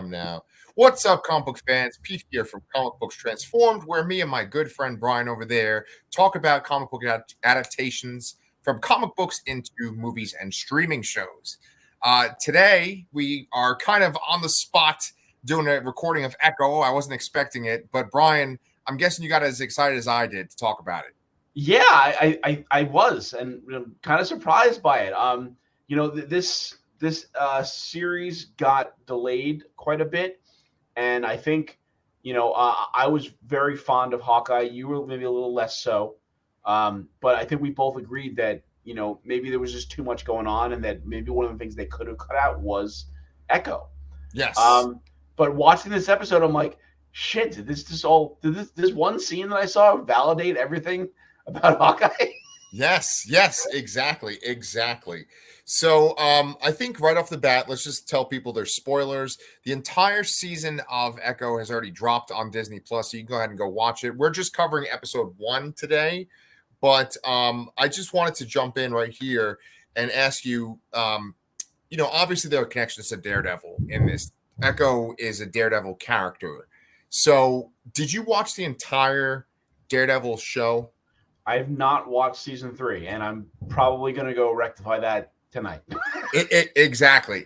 from now. What's up, comic book fans? Pete here from Comic Books Transformed, where me and my good friend Brian over there talk about comic book adaptations from comic books into movies and streaming shows. Today, we are kind of on the spot doing a recording of Echo. I wasn't expecting it, but Brian, I'm guessing you got as excited as I did to talk about it. Yeah, I was, and kind of surprised by it. This series got delayed quite a bit, and I think, I was very fond of Hawkeye. You were maybe a little less so, but I think we both agreed that maybe there was just too much going on, and that maybe one of the things they could have cut out was Echo. Yes. But watching this episode, I'm like, shit, did this one scene that I saw validate everything about Hawkeye? Yes, exactly. So I think right off the bat, let's just tell people there's spoilers. The entire season of Echo has already dropped on Disney Plus, so you can go ahead and go watch it. We're just covering episode 1 today, but I just wanted to jump in right here and ask you, obviously there are connections to Daredevil in this. Echo is a Daredevil character. So did you watch the entire Daredevil show? I have not watched season 3, and I'm probably going to go rectify that tonight. Exactly.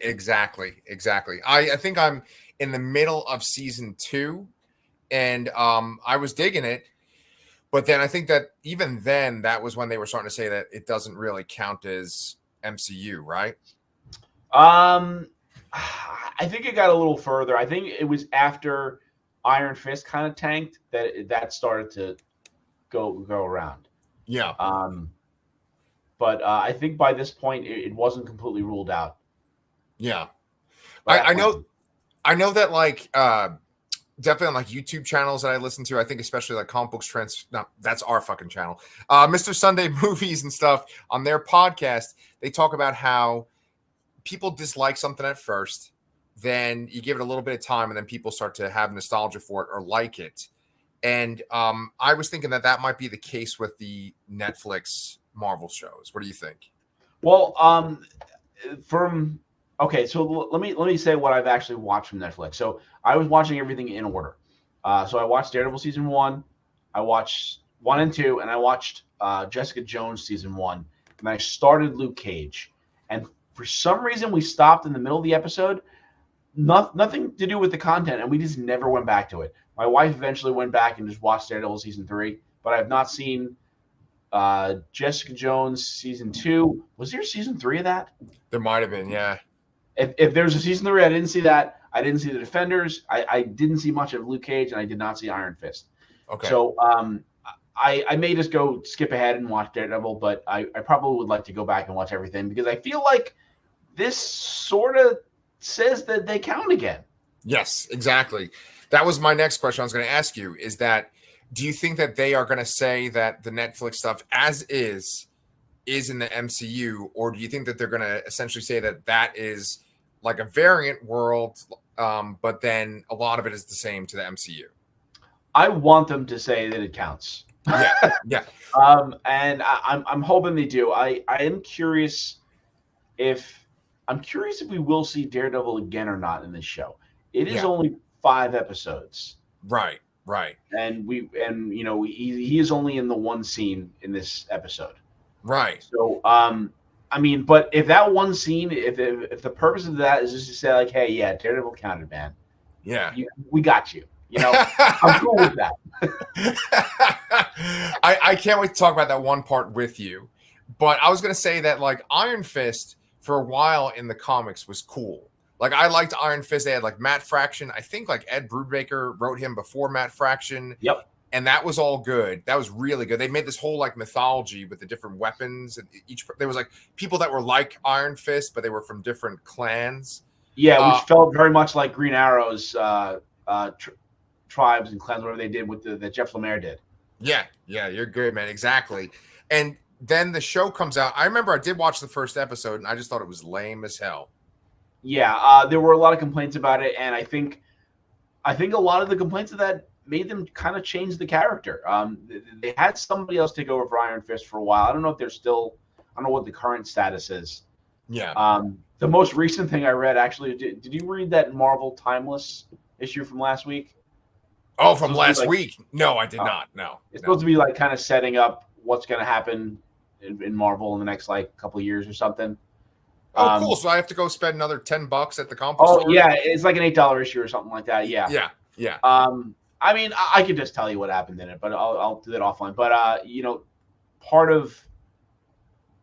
I think I'm in the middle of season 2, and I was digging it. But then I think that even then, that was when they were starting to say that it doesn't really count as MCU, right? I think it got a little further. I think it was after Iron Fist kind of tanked that started to go around. Yeah. But I think by this point it wasn't completely ruled out. Yeah. I know that definitely on YouTube channels that I listen to, I think especially like Comic Books that's our fucking channel. Mr. Sunday Movies and stuff, on their podcast, they talk about how people dislike something at first, then you give it a little bit of time, and then people start to have nostalgia for it or like it. And I was thinking that might be the case with the Netflix Marvel shows. What do you think? Well, so let me say what I've actually watched from Netflix. So I was watching everything in order. So I watched Daredevil season 1, I watched 1 and 2, and I watched Jessica Jones season 1, and I started Luke Cage. And for some reason, we stopped in the middle of the episode. Nothing to do with the content, and we just never went back to it. My wife eventually went back and just watched Daredevil season 3, but I've not seen Jessica Jones season 2. Was there season 3 of that? There might have been, yeah. If there's a season 3, I didn't see that. I didn't see the Defenders. I didn't see much of Luke Cage, and I did not see Iron Fist. Okay. So I may just go skip ahead and watch Daredevil, but I probably would like to go back and watch everything, because I feel like this sort of says that they count again. Yes, exactly. That was my next question I was going to ask you, is that do you think that they are going to say that the Netflix stuff as is in the MCU, or do you think that they're going to essentially say that is like a variant world, but then a lot of it is the same to the MCU? I want them to say that it counts. Yeah. And I'm hoping they do. I am curious if we will see Daredevil again or not in this show. It is only 5 episodes. Right. And he is only in the one scene in this episode. Right. So but if that one scene, if the purpose of that is just to say like, hey, yeah, Daredevil counted, man. Yeah. We got you. I'm cool with that. I can't wait to talk about that one part with you. But I was going to say that like Iron Fist for a while in the comics was cool. Like I liked Iron Fist. They had like Matt Fraction. I think like Ed Brubaker wrote him before Matt Fraction. Yep. And that was all good. That was really good. They made this whole like mythology with the different weapons, and there was like people that were like Iron Fist, but they were from different clans. Yeah, which felt very much like Green Arrow's tribes and clans, whatever they did with that Jeff Lemire did. Yeah, you're good, man. Exactly. And then the show comes out. I remember I did watch the first episode, and I just thought it was lame as hell. Yeah, there were a lot of complaints about it, and I think a lot of the complaints of that made them kind of change the character. They had somebody else take over for Iron Fist for a while. I don't know if they're still. I don't know what the current status is. Yeah. The most recent thing I read, actually, did you read that Marvel Timeless issue from last week? Oh, from last week? No, I did not. No, it's supposed to be like kind of setting up what's going to happen in Marvel in the next like couple of years or something. Oh, cool! So I have to go spend another $10 at the comic store. Oh, yeah, it's like an $8 issue or something like that. Yeah, yeah. I mean, I could just tell you what happened in it, but I'll do that offline. But part of,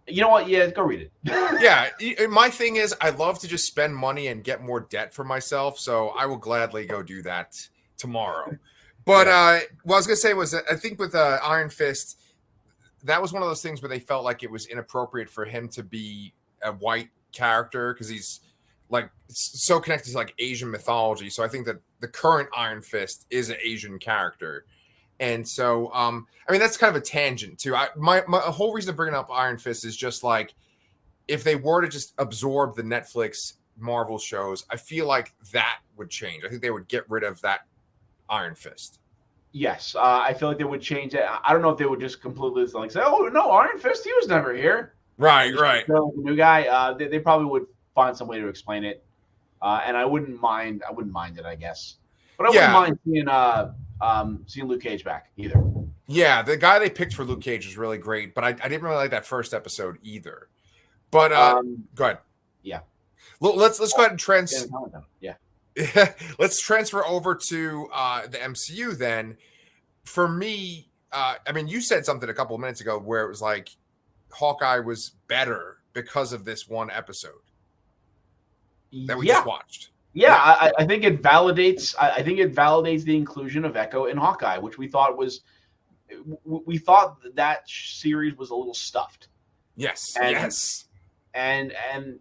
you know what? Yeah, go read it. Yeah, my thing is, I love to just spend money and get more debt for myself, so I will gladly go do that tomorrow. But what I was gonna say was, I think with Iron Fist, that was one of those things where they felt like it was inappropriate for him to be a white character because he's like so connected to like Asian mythology. So I think that the current Iron Fist is an Asian character. And so, I mean, that's kind of a tangent too. My whole reason of bringing up Iron Fist is just like, if they were to just absorb the Netflix Marvel shows, I feel like that would change. I think they would get rid of that Iron Fist. Yes, I feel like they would change it. I don't know if they would just completely like say, "Oh no, Iron Fist, he was never here." Right. The new guy. They probably would find some way to explain it, and I wouldn't mind it, I guess. But I wouldn't mind seeing Luke Cage back either. Yeah, the guy they picked for Luke Cage was really great, but I didn't really like that first episode either. But go ahead. Yeah. Let's go ahead and Yeah. Let's transfer over to the MCU then. For me, I mean, you said something a couple of minutes ago where it was like Hawkeye was better because of this one episode that we just watched. Yeah. I think it validates. I think it validates the inclusion of Echo in Hawkeye, which we thought that series was a little stuffed. Yes. And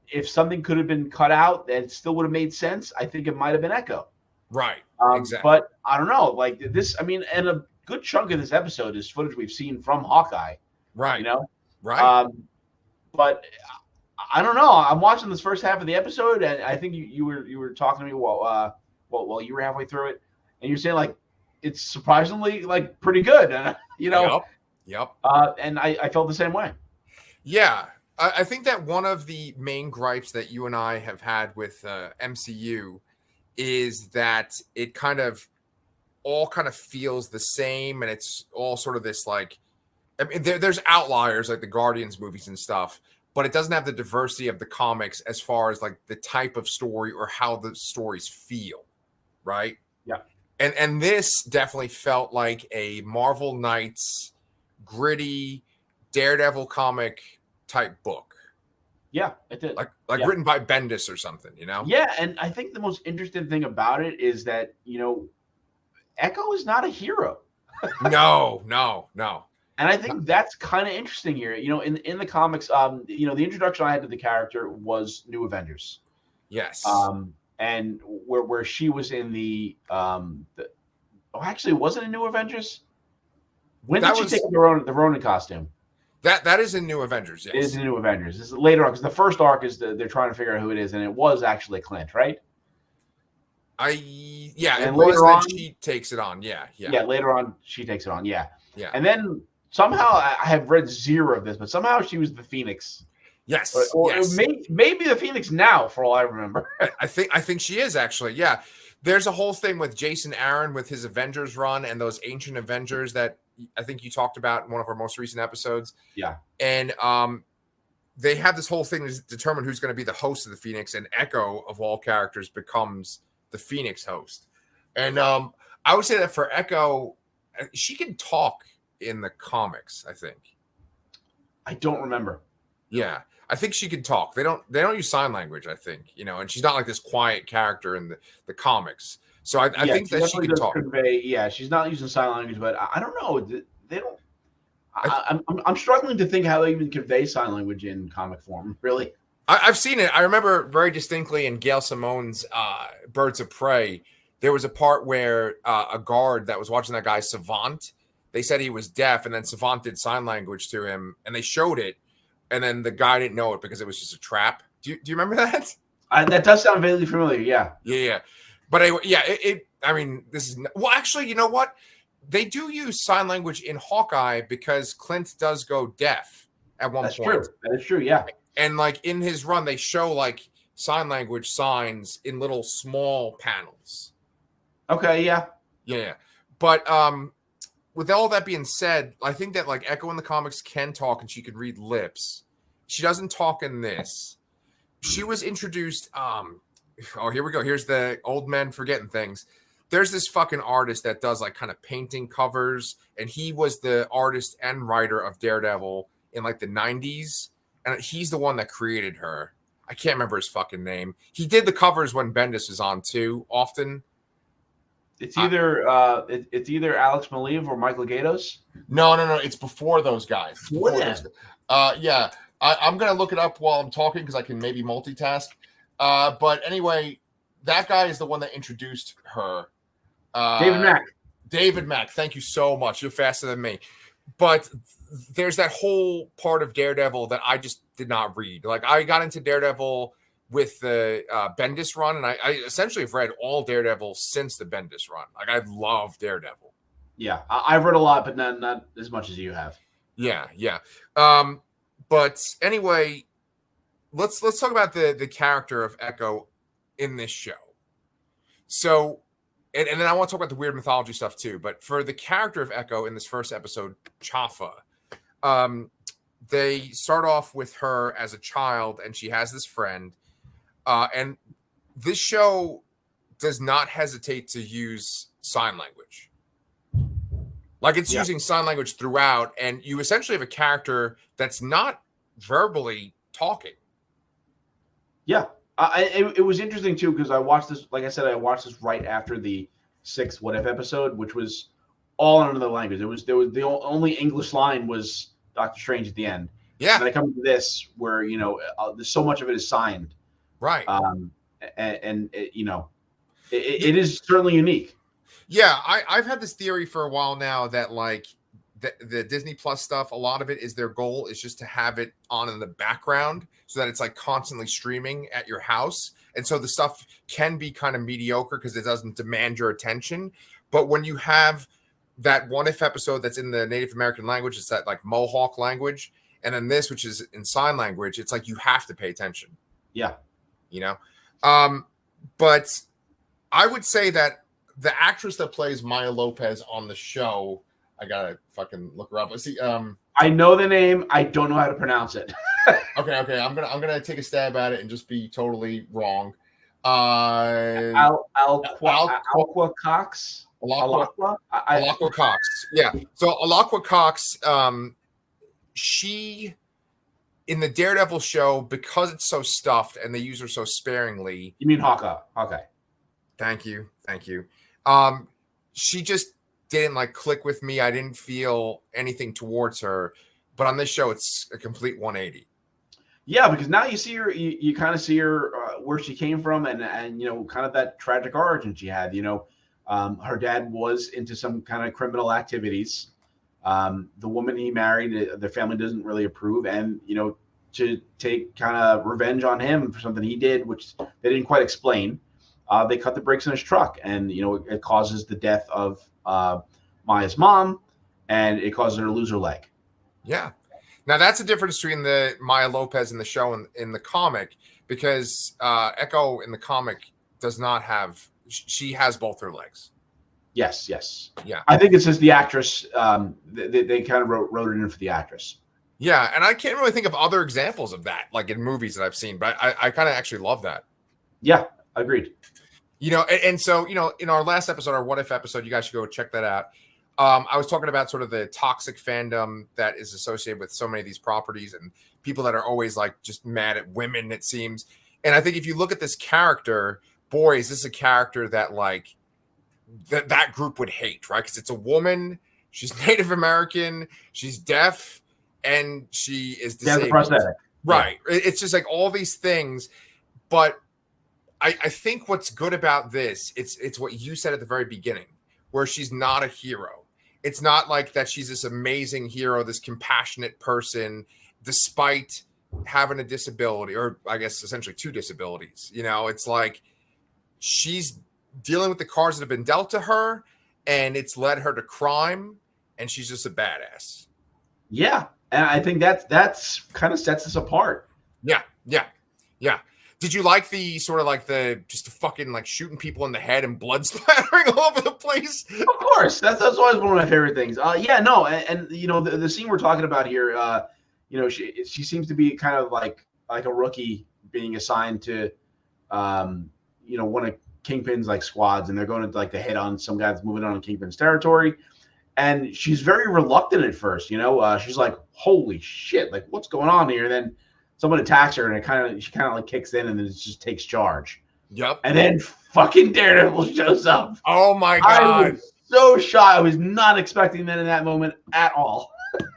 if something could have been cut out that still would have made sense, I think it might have been Echo. Right. Exactly. But I don't know. Like this, I mean, and a good chunk of this episode is footage we've seen from Hawkeye. Right. You know? Right. But I don't know. I'm watching this first half of the episode, and I think you were talking to me while you were halfway through it, and you're saying like it's surprisingly like pretty good. You know. Yep. And I felt the same way. Yeah. I think that one of the main gripes that you and I have had with MCU is that it all feels the same, and it's all sort of this like, I mean, there's outliers like the Guardians movies and stuff, but it doesn't have the diversity of the comics as far as like the type of story or how the stories feel, right? Yeah. And this definitely felt like a Marvel Knights gritty Daredevil comic type book. Yeah, it did. Like written by Bendis or something, you know? Yeah, and I think the most interesting thing about it is that, Echo is not a hero. No. And I think that's kind of interesting here. In the comics, the introduction I had to the character was New Avengers. Yes. And where she was in actually, was it in New Avengers? When did she take the Ronin costume? That is in New Avengers, yes. It is in New Avengers. This is later on, because the first arc is they're trying to figure out who it is, and it was actually Clint, right? And later on she takes it on. Yeah. Later on she takes it on. Yeah. And then somehow I have read zero of this, but somehow she was the Phoenix. Yes. Or maybe the Phoenix now, for all I remember. I think she is actually. Yeah. There's a whole thing with Jason Aaron with his Avengers run and those ancient Avengers that I think you talked about in one of our most recent episodes. Yeah. And they have this whole thing to determine who's going to be the host of the Phoenix, and Echo of all characters becomes the Phoenix host. And I would say that for Echo, she can talk in the comics, I think. I don't remember. Yeah. I think she can talk. They don't use sign language, I think, and she's not like this quiet character in the comics. So I think that she can talk. She's not using sign language, but I don't know. They don't. I'm struggling to think how they even convey sign language in comic form. Really, I've seen it. I remember very distinctly in Gail Simone's Birds of Prey. There was a part where a guard that was watching that guy Savant. They said he was deaf, and then Savant did sign language to him, and they showed it, and then the guy didn't know it because it was just a trap. Do you remember that? That does sound vaguely familiar. Yeah. Yeah. But I mean, this is actually, you know what? They do use sign language in Hawkeye because Clint does go deaf at one point. True. That is true. Yeah. And like in his run, they show like sign language signs in little small panels. Okay, yeah. Yeah. But with all that being said, I think that like Echo in the comics can talk and she can read lips. She doesn't talk in this. She was introduced. Oh, here we go. Here's the old men forgetting things. There's this fucking artist that does like kind of painting covers, and he was the artist and writer of Daredevil in like the 90s, and he's the one that created her. I can't remember his fucking name. He did the covers when Bendis was on too, often. It's either it's either Alex Maleev or Michael Gaydos. No. It's before those guys. Yeah. I'm gonna look it up while I'm talking because I can maybe multitask. But anyway, that guy is the one that introduced her. David Mack. David Mack. Thank you so much. You're faster than me. But there's that whole part of Daredevil that I just did not read. Like I got into Daredevil with the Bendis run, and I essentially have read all Daredevil since the Bendis run. Like I love Daredevil. Yeah, I've read a lot, but not as much as you have. Yeah. But anyway, let's talk about the character of Echo in this show. So, and then I want to talk about the weird mythology stuff too. But for the character of Echo in this first episode, Chafa, they start off with her as a child, and she has this friend. And this show does not hesitate to use sign language. Like it's using sign language throughout, and you essentially have a character that's not verbally talking. Yeah. It was interesting too, because I watched this, like I said, I watched this right after the 6th What If episode, which was all in another language. There was the only English line was Doctor Strange at the end. Yeah. And I come to this where, there's so much of it is signed. Right. And it is certainly unique. Yeah, I've had this theory for a while now that like the Disney Plus stuff, a lot of it is their goal is just to have it on in the background so that it's like constantly streaming at your house. And so the stuff can be kind of mediocre because it doesn't demand your attention. But when you have that What If episode that's in the Native American language, it's that like Mohawk language. And then this, which is in sign language, it's like you have to pay attention. Yeah. But I would say that the actress that plays Maya Lopez on the show, I gotta fucking look her up. Let's see. I know the name. I don't know how to pronounce it. Okay. I'm gonna take a stab at it and just be totally wrong. Alqua Cox. Alaqua Cox. Yeah. So Alaqua Cox, she in the Daredevil show, because it's so stuffed and they use her so sparingly. You mean Hawkeye? Thank you. She just didn't like click with me. I didn't feel anything towards her, but on this show, it's a complete 180. Yeah, because now you see her, you kind of see her where she came from, and kind of that tragic origin she had. Her dad was into some kind of criminal activities. The woman he married, their family doesn't really approve, and to take kind of revenge on him for something he did, which they didn't quite explain. They cut the brakes on his truck, and it causes the death of Maya's mom, and it causes her to lose her leg. Yeah. Now that's the difference between the Maya Lopez in the show and in the comic, because Echo in the comic does not have. She has both her legs. Yes. Yeah. I think it's just the actress. They kind of wrote it in for the actress. Yeah, and I can't really think of other examples of that, like in movies that I've seen, but I kind of actually love that. Yeah, agreed. And so, in our last episode, our What If episode, you guys should go check that out. I was talking about sort of the toxic fandom that is associated with so many of these properties and people that are always like just mad at women, it seems. And I think if you look at this character, boy, is this a character that like that group would hate, right? Because it's a woman, she's Native American, she's deaf, and she is disabled. Prosthetic. Right. Yeah. It's just like all these things. But I think what's good about this, it's what you said at the very beginning, where she's not a hero. It's not like that she's this amazing hero, this compassionate person, despite having a disability, or I guess essentially 2 disabilities. It's like she's dealing with the cards that have been dealt to her, and it's led her to crime, and she's just a badass. Yeah, and I think that's kind of sets us apart. Yeah. Did you like the sort of like the just the fucking like shooting people in the head and blood splattering all over the place? Of course, that's always one of my favorite things. Yeah, no, and you know the scene we're talking about here, you know, she seems to be kind of like a rookie being assigned to, you know, one of Kingpin's like squads, and they're going to like to hit on some guy that's moving on Kingpin's territory, and she's very reluctant at first. You know, she's like, "Holy shit! Like, what's going on here?" And then someone attacks her, and she kind of like kicks in, and then it just takes charge. Yep. And then fucking Daredevil shows up. Oh my I god. was so shocked. I was not expecting that in that moment at all.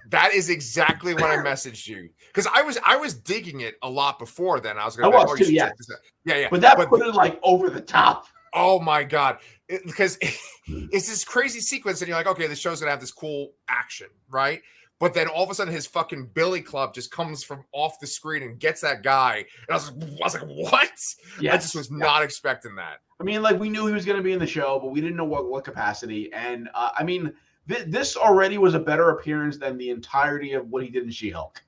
That is exactly when I messaged you because I was digging it a lot before then. I was I going to was too, yeah. Yeah. But that put it like over the top. Oh my god. Because it's this crazy sequence and you're like, okay, this show's going to have this cool action, right? But then all of a sudden his fucking billy club just comes from off the screen and gets that guy. And I was like, what? Yes. I just was not expecting that. I mean, like, we knew he was going to be in the show, but we didn't know what capacity. And I mean, this already was a better appearance than the entirety of what he did in She-Hulk.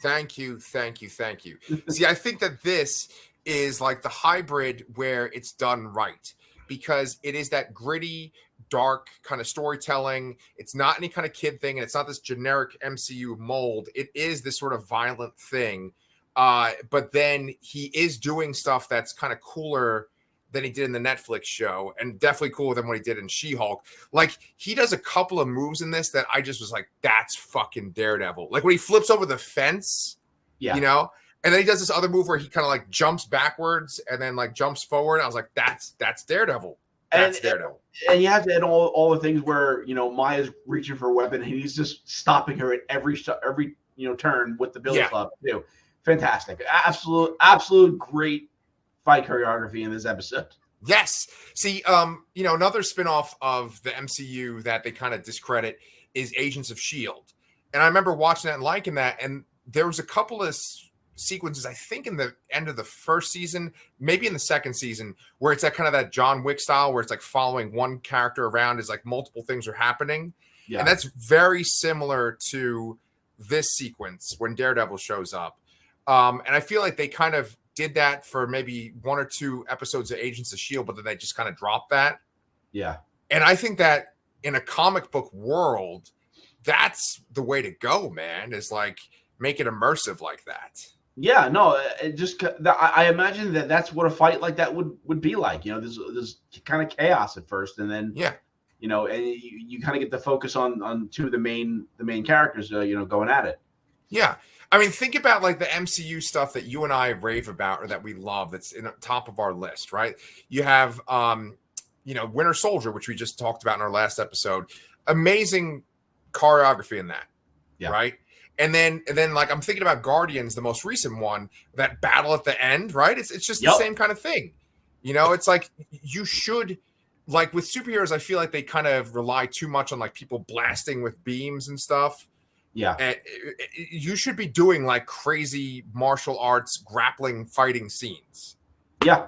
Thank you. See, I think that this is like the hybrid where it's done right because it is that gritty, dark kind of storytelling. It's not any kind of kid thing, and it's not this generic MCU mold. It is this sort of violent thing. But then he is doing stuff that's kind of cooler than he did in the Netflix show, and definitely cooler than what he did in She-Hulk. Like, he does a couple of moves in this that I just was like, that's fucking Daredevil. Like when he flips over the fence, you know, and then he does this other move where he kind of like jumps backwards and then like jumps forward. I was like, that's Daredevil. That's Daredevil. And you have to add all the things where, you know, Maya's reaching for a weapon and he's just stopping her at every you know, turn with the billy club too. Fantastic. Absolute great fight choreography in this episode. Yes. See, you know, another spinoff of the MCU that they kind of discredit is Agents of S.H.I.E.L.D. And I remember watching that and liking that. And there was a couple of sequences, I think in the end of the first season, maybe in the second season, where it's that kind of that John Wick style where it's like following one character around as like multiple things are happening. Yeah. And that's very similar to this sequence when Daredevil shows up. And I feel like they kind of did that for maybe one or two episodes of Agents of S.H.I.E.L.D., but then they just kind of dropped that. Yeah. And I think that in a comic book world, that's the way to go, man, is like make it immersive like that. Yeah, no, it just I imagine that's what a fight like that would be like. You know, there's kind of chaos at first, and then you know, and you kind of get the focus on two of the main characters, you know, going at it. Yeah. I mean, think about like the MCU stuff that you and I rave about or that we love that's in the top of our list, right? You have, you know, Winter Soldier, which we just talked about in our last episode. Amazing choreography in that, right? And then like I'm thinking about Guardians, the most recent one, that battle at the end, right? It's just the same kind of thing. You know, it's like you should, like with superheroes, I feel like they kind of rely too much on like people blasting with beams and stuff. Yeah. And you should be doing like crazy martial arts, grappling, fighting scenes. Yeah.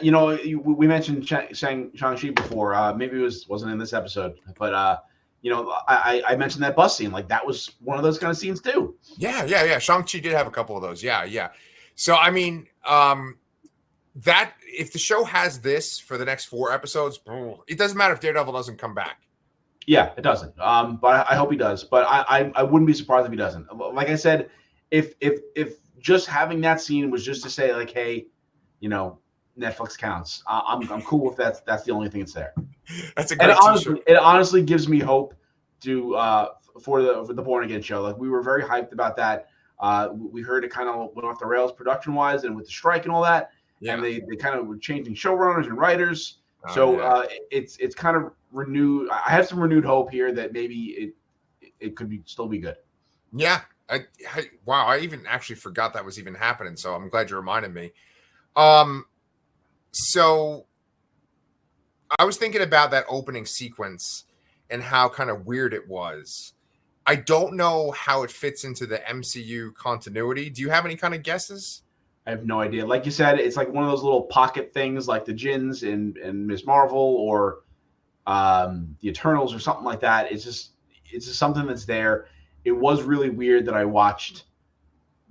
You know, we mentioned Shang-Chi before. Maybe it wasn't in this episode, but you know, I mentioned that bus scene. Like that was one of those kind of scenes too. Yeah. Shang-Chi did have a couple of those. Yeah. So I mean, that if the show has this for the next 4 episodes, it doesn't matter if Daredevil doesn't come back. Yeah, it doesn't. But I hope he does. But I wouldn't be surprised if he doesn't. Like I said, if just having that scene was just to say like, hey, you know, Netflix counts. I'm cool if that's the only thing that's there. That's a great it honestly gives me hope to for the Born Again show. Like we were very hyped about that. We heard it kind of went off the rails production wise and with the strike and all that. Yeah. And they kind of were changing showrunners and writers. It's kind of renewed. I have some renewed hope here that maybe it could still be good. Yeah. Wow. I even actually forgot that was even happening. So I'm glad you reminded me. So I was thinking about that opening sequence and how kind of weird it was. I don't know how it fits into the MCU continuity. Do you have any kind of guesses? I have no idea. Like you said, it's like one of those little pocket things like the Djinns in Ms. Marvel or the Eternals or something like that. It's just something that's there. It was really weird that I watched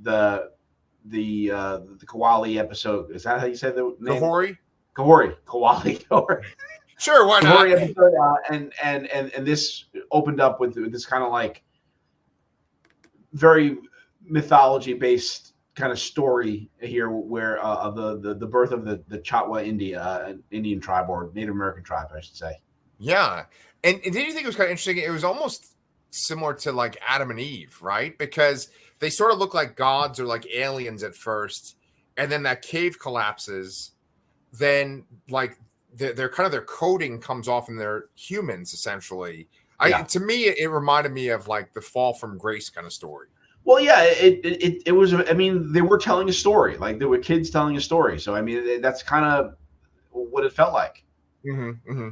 the the Kawali episode. Is that how you said the name? Kahori? Kawali. Kahori. Sure, why not? Kahori episode, and this opened up with this kind of like very mythology based kind of story here, where of the birth of the Chatwa Indian tribe, or Native American tribe, I should say. Yeah, and did you think it was kind of interesting? It was almost similar to like Adam and Eve, right? Because they sort of look like gods or like aliens at first, and then that cave collapses. Then like their kind of their coding comes off, and they're humans essentially. To me, it reminded me of like the Fall from Grace kind of story. Well, yeah, it was. I mean, they were telling a story. Like, there were kids telling a story. So I mean, that's kind of what it felt like. Mm-hmm, mm-hmm.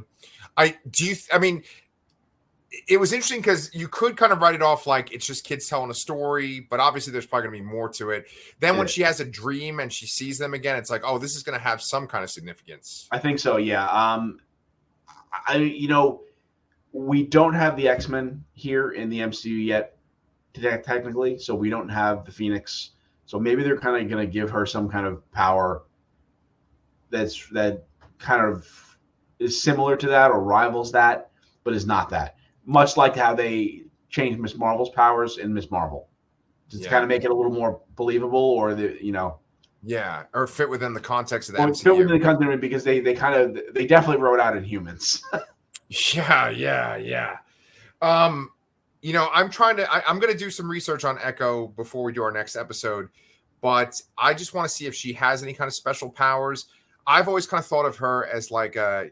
I mean, it was interesting because you could kind of write it off like it's just kids telling a story, but obviously there's probably going to be more to it. Then when she has a dream and she sees them again, it's like, oh, this is going to have some kind of significance. I think so. Yeah. We don't have the X-Men here in the MCU yet, technically, so we don't have the Phoenix. So maybe they're kind of going to give her some kind of power that kind of is similar to that or rivals that, but is not that. Much like how they changed Miss Marvel's powers in Miss Marvel, just to kind of make it a little more believable, or or fit within the context of that. Or fit within the context, because they definitely wrote out in humans. Yeah. I'm going to do some research on Echo before we do our next episode, but I just want to see if she has any kind of special powers. I've always kind of thought of her as like I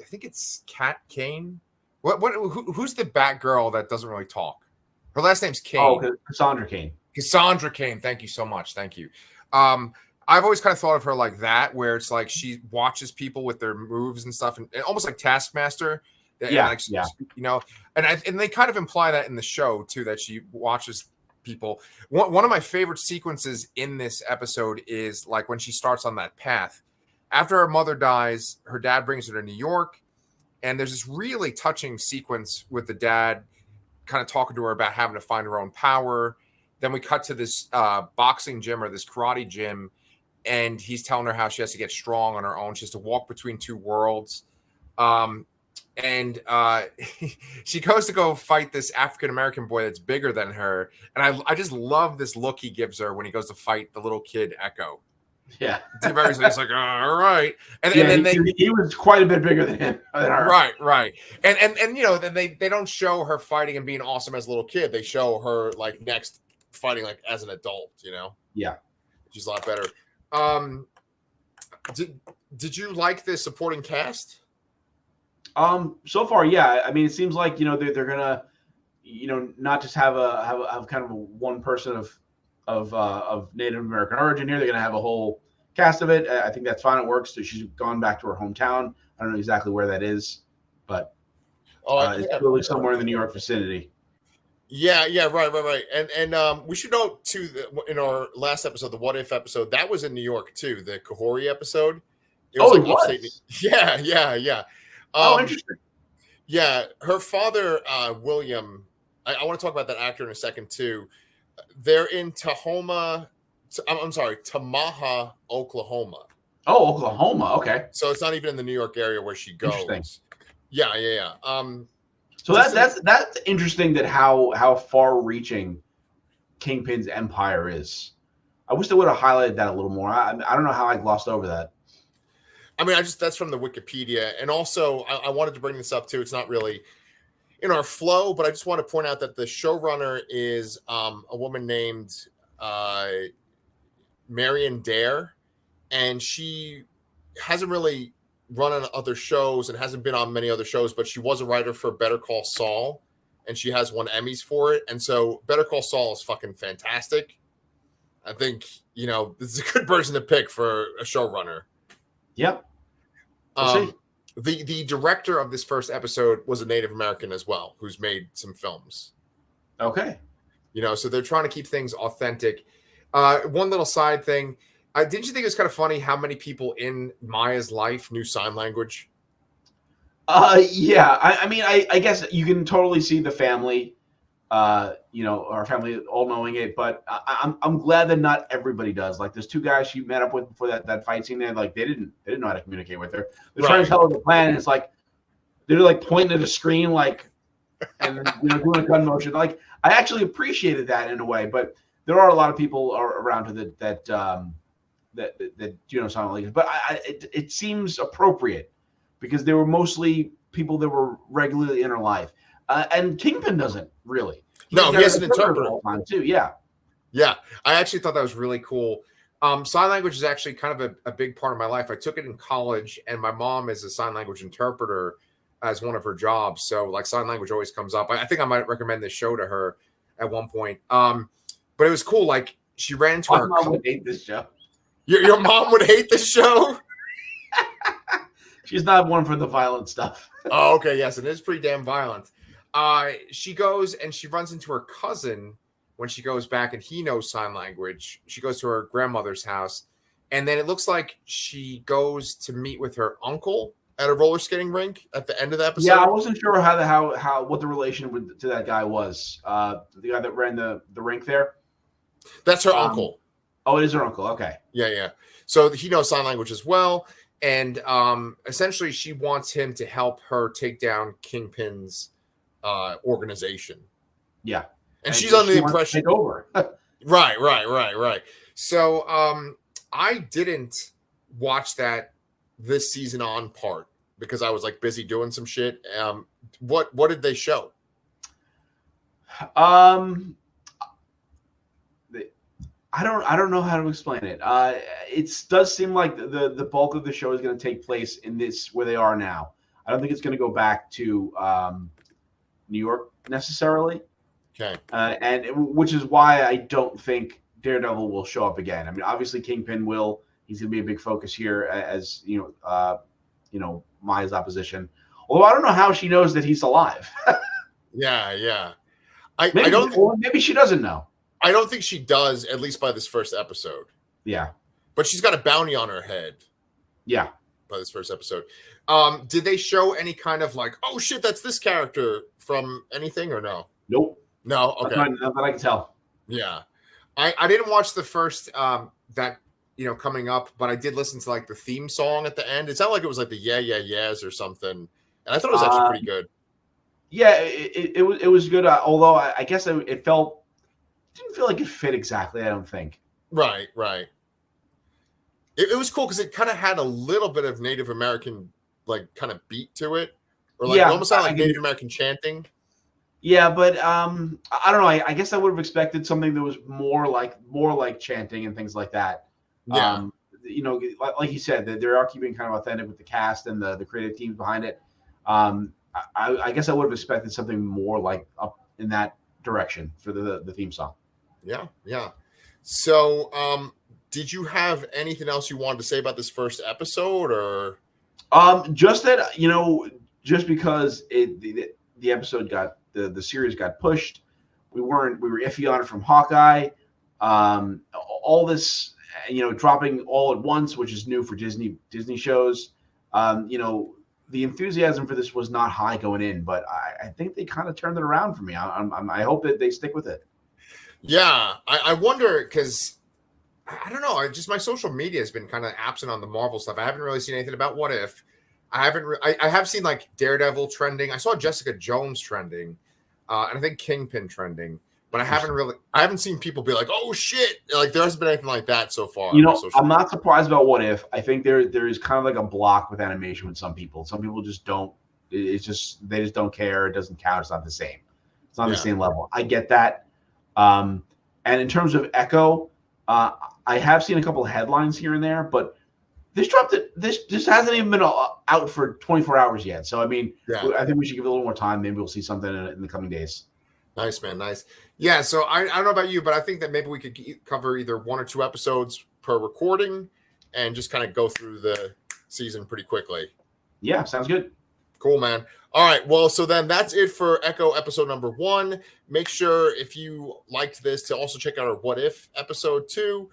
think it's Kat Kane. Who's the Batgirl that doesn't really talk? Her last name's Kane. Oh, Cassandra Kane. Cassandra Kane. Thank you so much. Thank you. I've always kind of thought of her like that, where it's like she watches people with their moves and stuff, and almost like Taskmaster. Yeah. And they kind of imply that in the show too, that she watches people. One of my favorite sequences in this episode is like when she starts on that path. After her mother dies, her dad brings her to New York, and there's this really touching sequence with the dad kind of talking to her about having to find her own power. Then we cut to this boxing gym or this karate gym, and he's telling her how she has to get strong on her own. She has to walk between two worlds. And she goes to go fight this African-American boy that's bigger than her. And I just love this look he gives her when he goes to fight the little kid Echo. Yeah. He's like, all right. And then he was quite a bit bigger than him. Right. And then they don't show her fighting and being awesome as a little kid. They show her like next fighting like as an adult, Yeah. She's a lot better. Did you like the supporting cast? So far, yeah. I mean, it seems like they're gonna, not just have kind of one person of Native American origin here. They're gonna have a whole cast of it. I think that's fine. It works. So she's gone back to her hometown. I don't know exactly where that is, but it's really somewhere in the New York vicinity. Yeah, right. And we should note too that in our last episode, the What If episode, that was in New York too. The Kahori episode. It was. Yeah. Interesting. Yeah, her father, William. I want to talk about that actor in a second too. They're in Tamaha, Oklahoma. Oh, Oklahoma. Okay. So it's not even in the New York area where she goes. Interesting. Yeah. So that's interesting that how far-reaching Kingpin's empire is. I wish they would have highlighted that a little more. I don't know how I glossed over that. I mean, that's from the Wikipedia. And also, I wanted to bring this up too. It's not really in our flow, but I just want to point out that the showrunner is a woman named Marion Dare, and she hasn't really run on other shows and hasn't been on many other shows, but she was a writer for Better Call Saul, and she has won Emmys for it. And so Better Call Saul is fucking fantastic. I think, this is a good person to pick for a showrunner. Yep. We'll see. The director of this first episode was a Native American as well, who's made some films. Okay. So they're trying to keep things authentic. One little side thing. Didn't you think it was kind of funny how many people in Maya's life knew sign language? Yeah. I mean, I guess you can totally see the family our family all knowing it, but I'm glad that not everybody does. Like, there's two guys she met up with before that fight scene there. Like, they didn't know how to communicate with her. They're trying to tell her the plan, and it's like they're like pointing at a screen, like, and doing a gun motion. Like, I actually appreciated that in a way, but there are a lot of people around her that sign language. But it seems appropriate because they were mostly people that were regularly in her life. And Kingpin doesn't really. No, he has an interpreter all the time too. Yeah. Yeah. I actually thought that was really cool. Sign language is actually kind of a big part of my life. I took it in college, and my mom is a sign language interpreter as one of her jobs. So like sign language always comes up. I think I might recommend this show to her at one point. But it was cool. Like, she ran to her. My mom would hate this show. Your mom would hate this show? She's not one for the violent stuff. Oh, okay. Yes, it is pretty damn violent. She goes and she runs into her cousin when she goes back, and he knows sign language. She goes to her grandmother's house, and then it looks like she goes to meet with her uncle at a roller skating rink at the end of the episode. Yeah, I wasn't sure how what the relation to that guy was. The guy that ran the rink there. That's her uncle. Oh, it is her uncle. Okay. Yeah. So he knows sign language as well, and essentially she wants him to help her take down Kingpin's organization. Yeah. And she's under the impression take over. Right. So I didn't watch that this season on part because I was like busy doing some shit. What did they show? I don't know how to explain it. It does seem like the bulk of the show is going to take place in this where they are now. I don't think it's going to go back to New York necessarily. Okay. And which is why I don't think Daredevil will show up again. I mean, obviously Kingpin will. He's going to be a big focus here, as Maya's opposition. Although I don't know how she knows that he's alive. Yeah. Maybe she doesn't know. I don't think she does, at least by this first episode. Yeah. But she's got a bounty on her head. Yeah. By this first episode. Did they show any kind of like, oh shit, that's this character from anything or no? Nope. No? Okay. Not that I can tell. Yeah. I didn't watch the first that coming up, but I did listen to like the theme song at the end. It sounded like it was like the Yeah Yeah Yeahs or something. And I thought it was actually pretty good. Yeah, it was good. Although I guess it didn't feel like it fit exactly. I don't think. Right. It was cool because it kind of had a little bit of Native American like kind of beat to it, or like it almost sounded like Native American chanting. Yeah, but I don't know. I guess I would have expected something that was more like chanting and things like that. Yeah. Like you said, that they are keeping kind of authentic with the cast and the creative teams behind it. I guess I would have expected something more like up in that direction for the theme song. Yeah. So, did you have anything else you wanted to say about this first episode, or? Just that, just because the episode the series got pushed, we were iffy on it from Hawkeye. All this, dropping all at once, which is new for Disney shows. The enthusiasm for this was not high going in, but I think they kind of turned it around for me. I hope that they stick with it. Yeah, I wonder because I don't know. My social media has been kind of absent on the Marvel stuff. I haven't really seen anything about What If. I have seen like Daredevil trending. I saw Jessica Jones trending, and I think Kingpin trending. But I haven't seen people be like, "Oh shit!" Like there hasn't been anything like that so far. I'm not surprised about What If. I think there is kind of like a block with animation with some people. Some people just don't. They just don't care. It doesn't count. It's not the same. It's not the same level. I get that. And in terms of Echo, I have seen a couple of headlines here and there, but this hasn't even been out for 24 hours yet. So I mean, I think we should give it a little more time. Maybe we'll see something in the coming days. Nice, man. Nice. Yeah. So I don't know about you, but I think that maybe we could cover either 1 or 2 episodes per recording and just kind of go through the season pretty quickly. Yeah. Sounds good. Cool, man. All right. Well, so then that's it for Echo episode number 1. Make sure if you liked this to also check out our What If episode 2.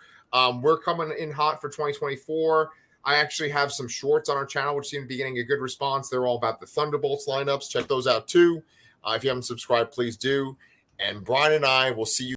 We're coming in hot for 2024. I actually have some shorts on our channel, which seem to be getting a good response. They're all about the Thunderbolts lineups. Check those out too. If you haven't subscribed, please do. And Brian and I will see you